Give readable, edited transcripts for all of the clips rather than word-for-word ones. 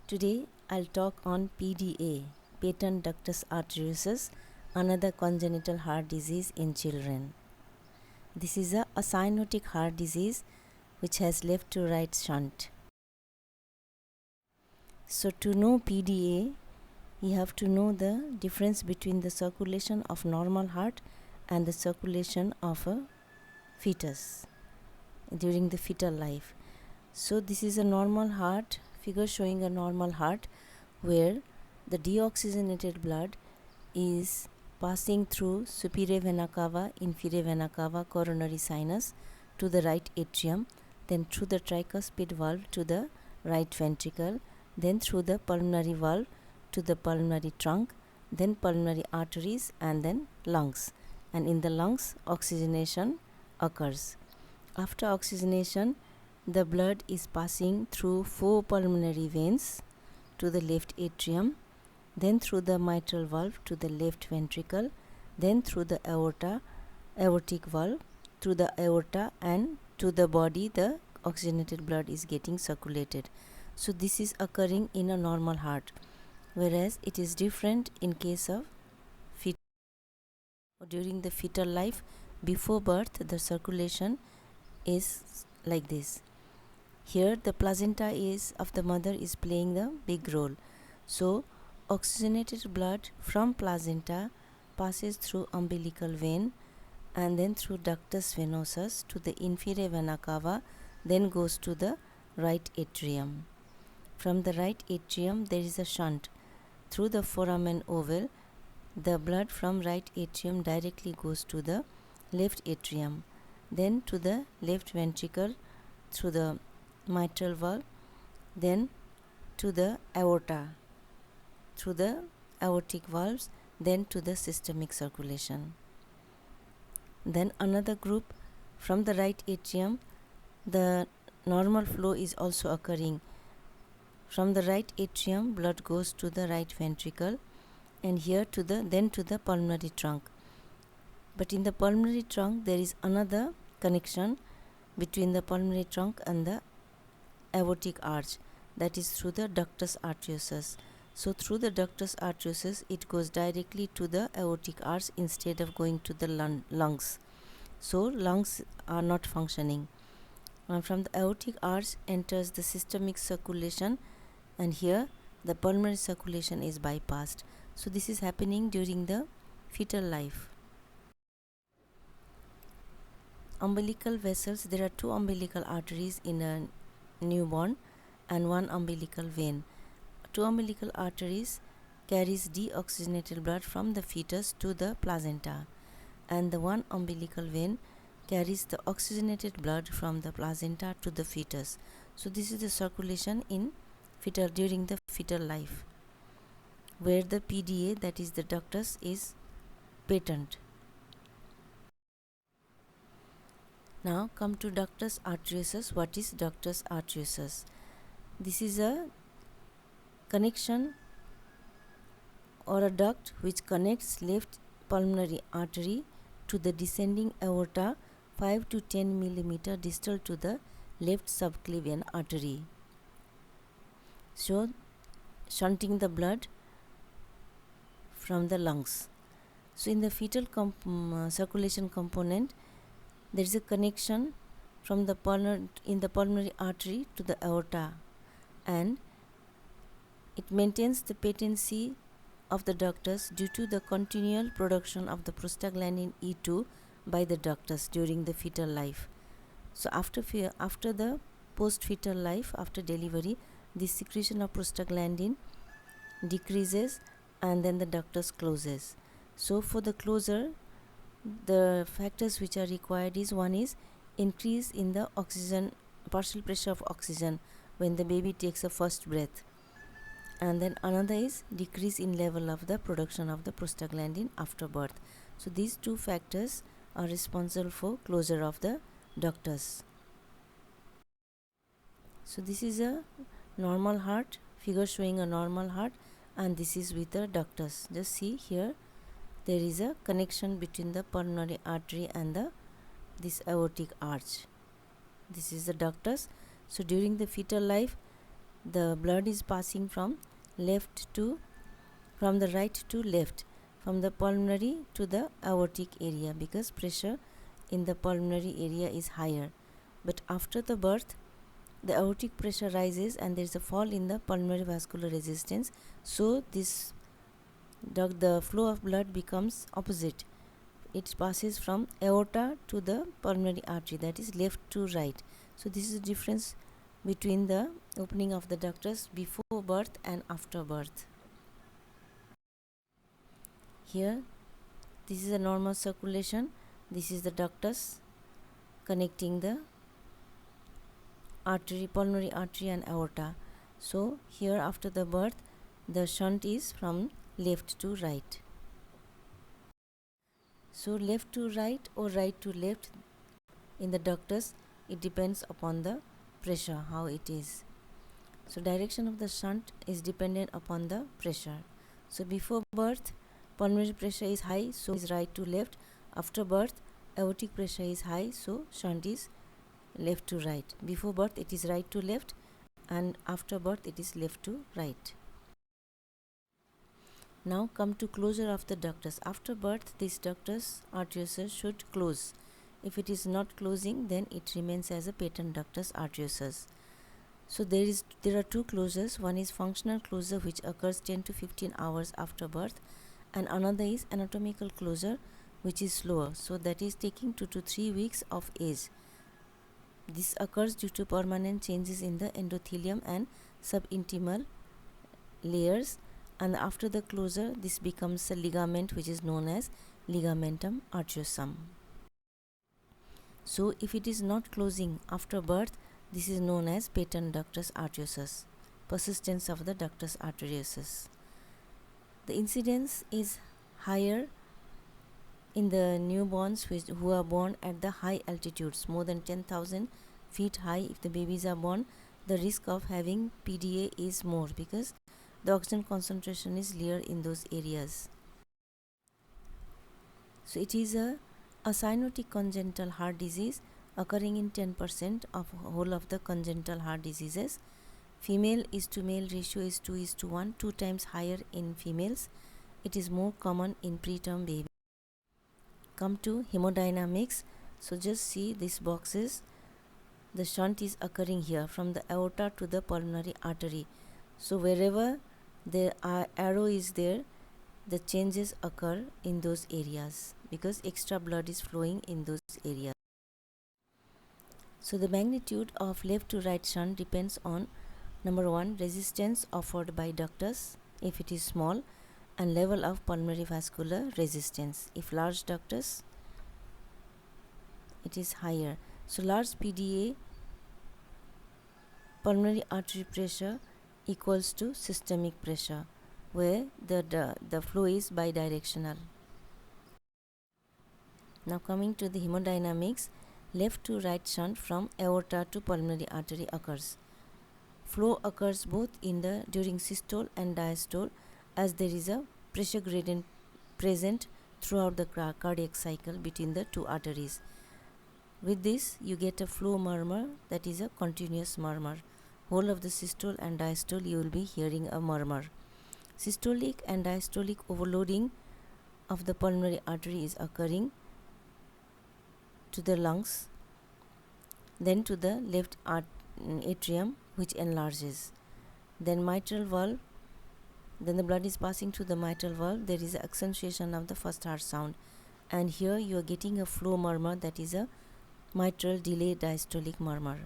Today I'll talk on PDA, patent ductus arteriosus, another congenital heart disease in children. This is a cyanotic heart disease which has left to right shunt. So to know PDA, you have to know the difference between the circulation of normal heart and the circulation of a fetus during the fetal life. So this is a normal heart, figure showing a normal heart where the deoxygenated blood is passing through superior vena cava, inferior vena cava, coronary sinus to the right atrium, then through the tricuspid valve to the right ventricle, then through the pulmonary valve to the pulmonary trunk, then pulmonary arteries, and then lungs. And in the lungs, oxygenation occurs. After oxygenation, the blood is passing through 4 pulmonary veins to the left atrium, then through the mitral valve to the left ventricle, then through the aortic valve, through the aorta, and to the body the oxygenated blood is getting circulated. So this is occurring in a normal heart, whereas it is different in case of fetal. During the fetal life, before birth, the circulation is like this. Here the placenta of the mother is playing the big role. So oxygenated blood from placenta passes through umbilical vein and then through ductus venosus to the inferior vena cava, then goes to the right atrium. From the right atrium there is a shunt. Through the foramen ovale, the blood from right atrium directly goes to the left atrium, then to the left ventricle through the mitral valve, then to the aorta through the aortic valves, then to the systemic circulation. Then another group from the right atrium, the normal flow is also occurring. From the right atrium, blood goes to the right ventricle and here to the pulmonary trunk. But in the pulmonary trunk there is another connection between the pulmonary trunk and the aortic arch, that is through the ductus arteriosus. So through the ductus arteriosus it goes directly to the aortic arch instead of going to the lungs. So lungs are not functioning. From the aortic arch enters the systemic circulation, and here the pulmonary circulation is bypassed. So this is happening during the fetal life. Umbilical vessels, there are 2 umbilical arteries in a newborn and 1 umbilical vein. 2 umbilical arteries carries deoxygenated blood from the fetus to the placenta, and the 1 umbilical vein carries the oxygenated blood from the placenta to the fetus. So this is the circulation in fetal during the fetal life, where the PDA, that is the ductus, is patent. Now come to ductus arteriosus. What is ductus arteriosus? This is a connection or a duct which connects left pulmonary artery to the descending aorta 5 to 10 mm distal to the left subclavian artery. So shunting the blood from the lungs. So in the fetal circulation component, there is a connection from the pulmonary artery to the aorta, and it maintains the patency of the ductus due to the continual production of the prostaglandin E2 by the ductus during the fetal life. So after the post-fetal life, after delivery, the secretion of prostaglandin decreases and then the ductus closes. So for the closure, the factors which are required is, one is increase in the oxygen, partial pressure of oxygen when the baby takes a first breath, and then another is decrease in level of the production of the prostaglandin after birth. So these 2 factors are responsible for closure of the ductus. So this is a normal heart, figure showing a normal heart, and this is with a ductus. Just see here, there is a connection between the pulmonary artery and this aortic arch. This is the ductus. So during the fetal life, the blood is passing from the right to left, from the pulmonary to the aortic area, because pressure in the pulmonary area is higher. But after the birth, the aortic pressure rises and there is a fall in the pulmonary vascular resistance, so the flow of blood becomes opposite. It passes from aorta to the pulmonary artery, that is left to right. So this is the difference between the opening of the ductus before birth and after birth. Here, this is a normal circulation. This is the ductus connecting the pulmonary artery and aorta. So here, after the birth, the shunt is from left to right. So left to right or right to left in the ductus, it depends upon the pressure, how it is. So direction of the shunt is dependent upon the pressure. So before birth, pulmonary pressure is high, so is right to left. After birth, aortic pressure is high, so shunt is left to right. Before birth it is right to left, and after birth it is left to right. Now come to closure of the ductus. After birth, this ductus arteriosus should close. If it is not closing, then it remains as a patent ductus arteriosus. So there are two closures. One is functional closure, which occurs 10 to 15 hours after birth, and another is anatomical closure, which is slower. So that is taking 2 to 3 weeks of age. This occurs due to permanent changes in the endothelium and subintimal layers, and after the closure, this becomes a ligament, which is known as ligamentum arteriosum. So if it is not closing after birth, this is known as patent ductus arteriosus, persistence of the ductus arteriosus. The incidence is higher in the newborns who are born at the high altitudes, more than 10,000 feet high. If the babies are born, the risk of having PDA is more, because the oxygen concentration is lower in those areas. So it is a cyanotic congenital heart disease occurring in 10% of whole of the congenital heart diseases. Female is to male ratio is 2:1, 2 times higher in females. It is more common in preterm baby. Come to hemodynamics. So just see these boxes. The shunt is occurring here from the aorta to the pulmonary artery. So wherever the arrow is there, the changes occur in those areas because extra blood is flowing in those areas. So the magnitude of left to right shunt depends on number 1, resistance offered by ductus if it is small, and level of pulmonary vascular resistance. If large ductus, it is higher. So large PDA, pulmonary artery pressure, equals to systemic pressure, where the flow is bidirectional. Now coming to the hemodynamics, left to right shunt from aorta to pulmonary artery occurs. Flow occurs both during systole and diastole, as there is a pressure gradient present throughout the cardiac cycle between the two arteries. With this, you get a flow murmur, that is a continuous murmur. Whole of the systole and diastole, you will be hearing a murmur. Systolic and diastolic overloading of the pulmonary artery is occurring to the lungs, then to the left atrium, which enlarges. Then mitral valve, then the blood is passing through the mitral valve. There is an accentuation of the first heart sound, and here you are getting a flow murmur, that is a mitral delay diastolic murmur.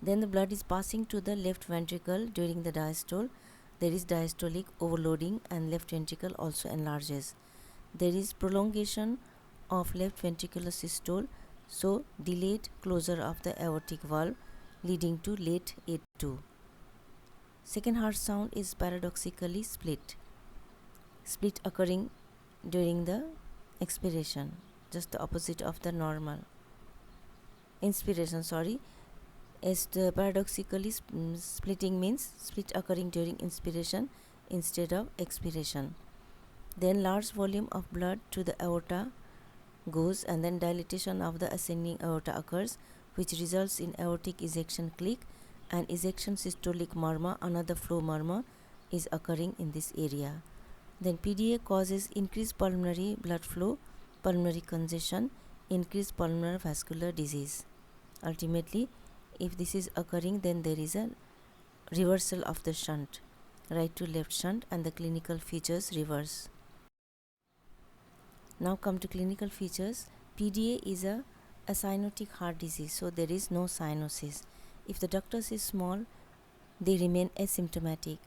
Then the blood is passing to the left ventricle during the diastole. There is diastolic overloading and left ventricle also enlarges. There is prolongation of left ventricular systole, so delayed closure of the aortic valve leading to late A2. Second heart sound is paradoxically split occurring during the expiration, just the opposite of the normal inspiration. As the paradoxically splitting means split occurring during inspiration instead of expiration. Then large volume of blood to the aorta goes, and then dilatation of the ascending aorta occurs, which results in aortic ejection click and ejection systolic murmur, another flow murmur, is occurring in this area. Then PDA causes increased pulmonary blood flow, pulmonary congestion, increased pulmonary vascular disease. Ultimately, if this is occurring, then there is a reversal of the shunt, right to left shunt, and the clinical features reverse. Now come to clinical features. PDA is a cyanotic heart disease, so there is no cyanosis. If the ductus is small, they remain asymptomatic.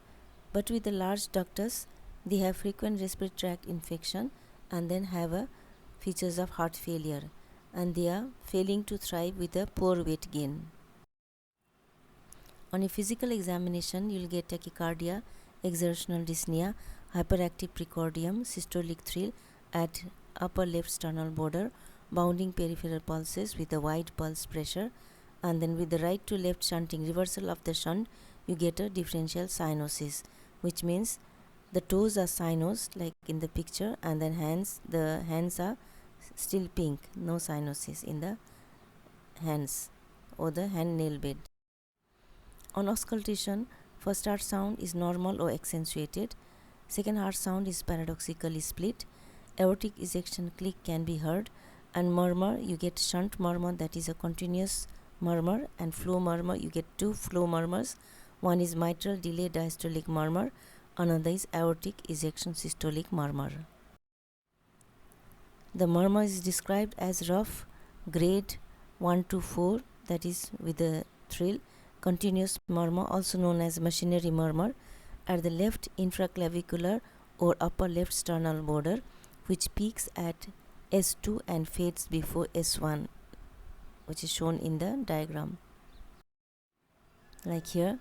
But with the large ductus, they have frequent respiratory tract infection and then have a features of heart failure, and they are failing to thrive with a poor weight gain. On a physical examination, you will get tachycardia, exertional dyspnea, hyperactive precordium, systolic thrill at upper left sternal border, bounding peripheral pulses with a wide pulse pressure, and then with the right to left shunting, reversal of the shunt, you get a differential cyanosis, which means the toes are cyanosed like in the picture, and then the hands are still pink, no cyanosis in the hands or the hand nail bed. On auscultation, first heart sound is normal or accentuated, second heart sound is paradoxically split, aortic ejection click can be heard, and murmur, you get shunt murmur, that is a continuous murmur, and flow murmur, you get two flow murmurs. One is mitral delayed diastolic murmur, another is aortic ejection systolic murmur. The murmur is described as rough, grade 1 to 4, that is with a thrill, continuous murmur, also known as machinery murmur, at the left infraclavicular or upper left sternal border, which peaks at S2 and fades before S1, which is shown in the diagram. Like here,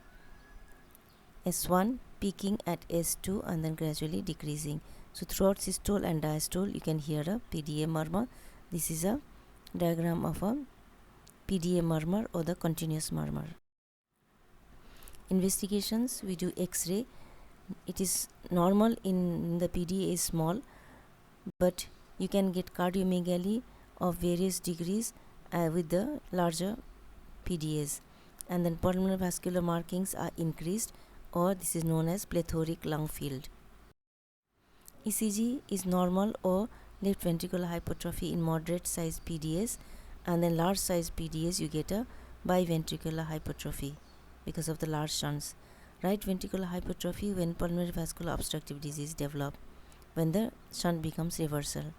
S1 peaking at S2 and then gradually decreasing. So throughout systole and diastole, you can hear a PDA murmur. This is a diagram of a PDA murmur or the continuous murmur. Investigations, we do X-ray. It is normal in the PDA is small, but you can get cardiomegaly of various degrees with the larger PDAs, and then pulmonary vascular markings are increased, or this is known as plethoric lung field. ECG is normal or left ventricular hypertrophy in moderate size PDAs, and then large size PDAs you get a biventricular hypertrophy because of the large shunts. Right ventricular hypertrophy when pulmonary vascular obstructive disease develop, when the shunt becomes reversal.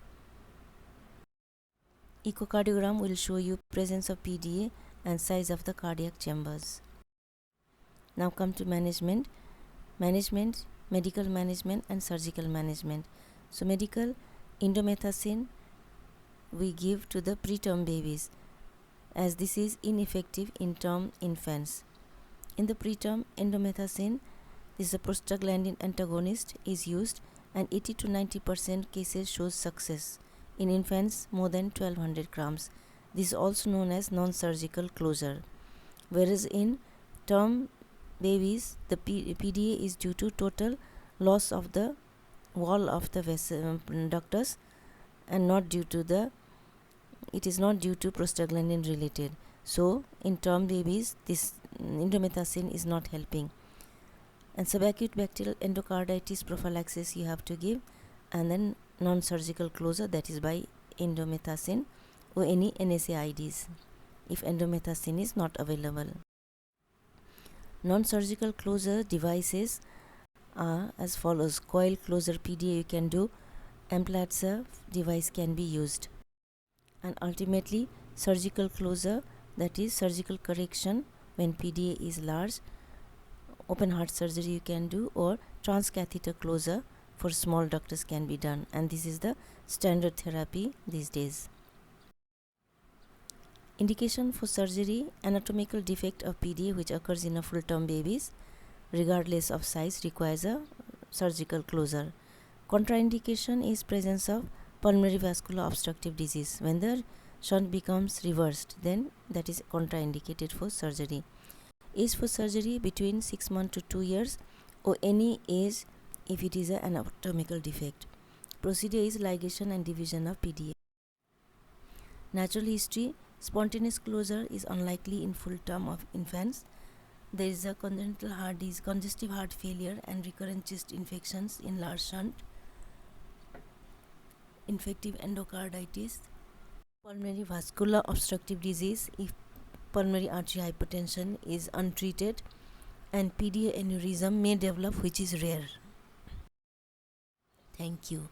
Echocardiogram will show you presence of PDA and size of the cardiac chambers. Now come to management, medical management and surgical management. So medical, indomethacin we give to the preterm babies, as this is ineffective in term infants. In the preterm, indomethacin, this is a prostaglandin antagonist, is used, and 80 to 90% cases shows success. In infants, more than 1200 grams. This is also known as non-surgical closure. Whereas in term babies, the PDA is due to total loss of the wall of the ductus, and not due to it is not due to prostaglandin related. So in term babies, this indomethacin is not helping. And subacute bacterial endocarditis prophylaxis you have to give, and then non-surgical closure, that is by indomethacin or any NSAIDs if endomethacin is not available. Non-surgical closure devices are as follows: coil closure PDA you can do, Amplatzer device can be used, and ultimately surgical closure, that is surgical correction when PDA is large, open heart surgery you can do, or transcatheter closure for small ductus can be done, and this is the standard therapy these days. Indication for surgery: anatomical defect of PDA which occurs in a full-term babies regardless of size requires a surgical closure. Contraindication is presence of pulmonary vascular obstructive disease. When the shunt becomes reversed, then that is contraindicated for surgery. Age for surgery between 6 months to 2 years, or any age if it is an anatomical defect. Procedure is ligation and division of PDA. Natural history: spontaneous closure is unlikely in full term of infants, There is a congenital heart disease, congestive heart failure, and recurrent chest infections in large shunt, infective endocarditis, pulmonary vascular obstructive disease if pulmonary artery hypertension is untreated, and PDA aneurysm may develop, which is rare. Thank you.